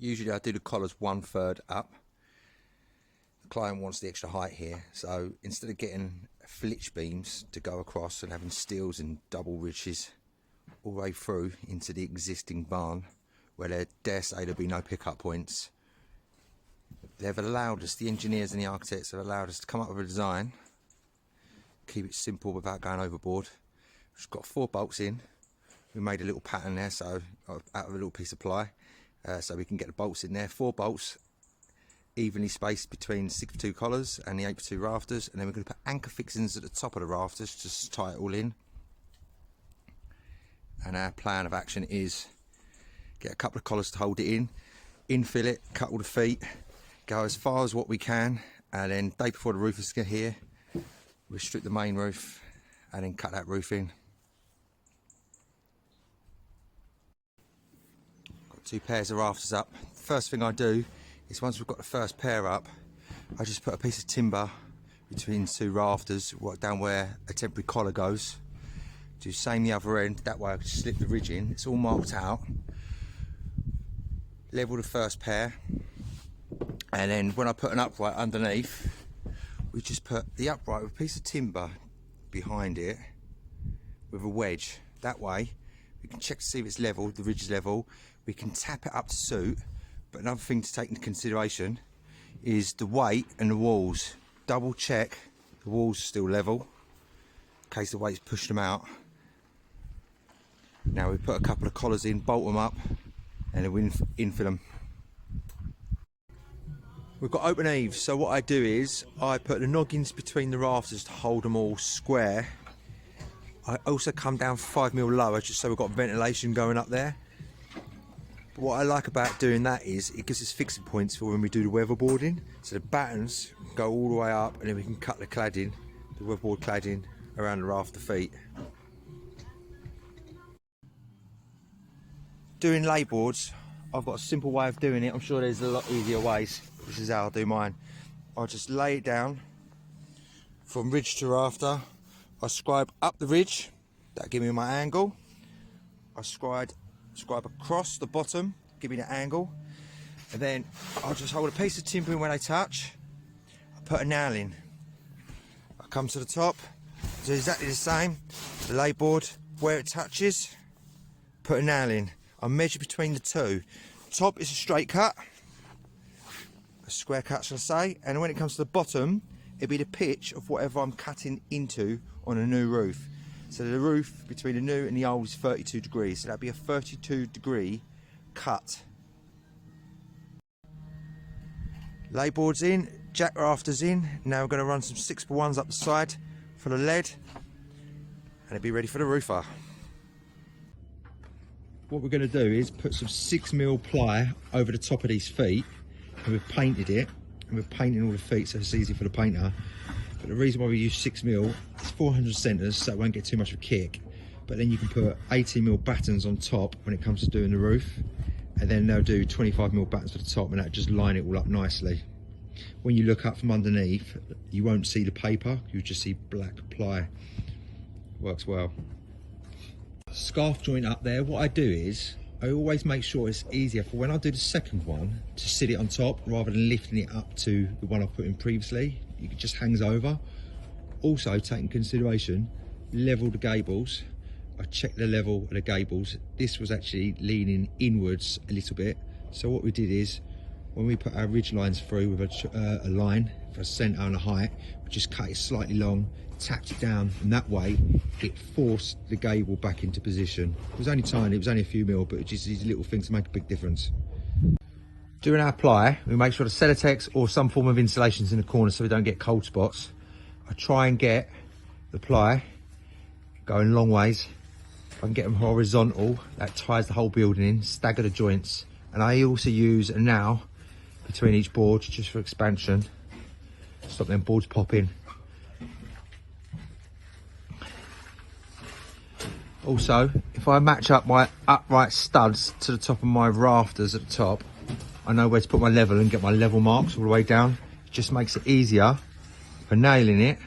Usually I do the collars 1/3 up. The client wants the extra height here, so instead of getting flitch beams to go across and having steels and double ridges all the way through into the existing barn, where there dare say there'll be no pickup points, they've allowed us, the engineers and the architects have allowed us to come up with a design, keep it simple without going overboard. We've got 4 bolts in. We made a little pattern there, so out of a little piece of ply, so we can get the bolts in there. 4 bolts evenly spaced between 6x2 collars and the 8x2 rafters, and then we're going to put anchor fixings at the top of the rafters just to tie it all in. And our plan of action is get a couple of collars to hold it in, infill it, cut all the feet, go as far as what we can, and then day before the roof is here, we strip the main roof and then cut that roof in. Got 2 pairs of rafters up. First thing I do is, once we've got the first pair up, I just put a piece of timber between 2 rafters, right down where a temporary collar goes. Do the same the other end, that way I can slip the ridge in. It's all marked out. Level the first pair, and then when I put an upright underneath, we just put the upright with a piece of timber behind it with a wedge. That way we can check to see if it's level, the ridge is level. We can tap it up to suit. But another thing to take into consideration is the weight and the walls. Double check the walls are still level in case the weight's pushed them out. Now we put a couple of collars in, bolt them up, and then we infill them. We've got open eaves, so what I do is I put the noggins between the rafters to hold them all square. I also come down 5mm lower just so we've got ventilation going up there. But what I like about doing that is it gives us fixing points for when we do the weatherboarding. So the battens go all the way up, and then we can cut the cladding, the weatherboard cladding, around the rafter feet. Doing layboards, I've got a simple way of doing it. I'm sure there's a lot easier ways. This is how I do mine. I just lay it down from ridge to rafter. I scribe up the ridge, that'll give me my angle. I scribe across the bottom, give me the angle. And then I'll just hold a piece of timber in when I touch. I put a nail in. I come to the top, do exactly the same. The layboard, where it touches, put a nail in. I measure between the 2. Top is a straight cut, a square cut shall I say, and when it comes to the bottom, it'll be the pitch of whatever I'm cutting into on a new roof. So the roof between the new and the old is 32 degrees, so that'll be a 32-degree cut. Layboards in, jack rafters in. Now we're going to run some 6x1s up the side for the lead, and it'll be ready for the roofer. What we're going to do is put some 6mm ply over the top of these feet, and we've painted it, and we're painting all the feet so it's easy for the painter. But the reason why we use 6mm, it's 400 centres, so it won't get too much of a kick. But then you can put 18mm battens on top when it comes to doing the roof, and then they'll do 25mm battens for the top, and that'll just line it all up nicely. When you look up from underneath, you won't see the paper, you just see black ply. Works well. Scarf joint up there, what I do is I always make sure it's easier for when I do the second one to sit it on top rather than lifting it up to the one I put in previously. It just hangs over. Also, take in consideration, level the gables. I checked the level of the gables. This was actually leaning inwards a little bit. So what we did is, when we put our ridge lines through with a line for a centre and a height, we just cut it slightly long, tapped it down, and that way it forced the gable back into position. It was only tiny, it was only a few mil, but just these little things make a big difference. During our ply, we make sure the Celotex or some form of insulation is in the corner so we don't get cold spots. I try and get the ply going long ways. If I can get them horizontal, that ties the whole building in, stagger the joints. And I also use a nail between each board just for expansion. Stop them boards popping. Also, if I match up my upright studs to the top of my rafters at the top, I know where to put my level and get my level marks all the way down. It just makes it easier for nailing it,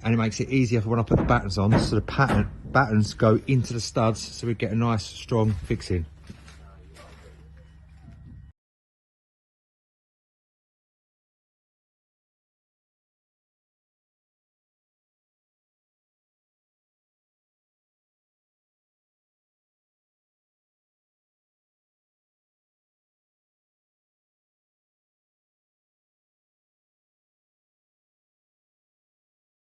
and it makes it easier for when I put the battens on, so the battens go into the studs so we get a nice strong fixing.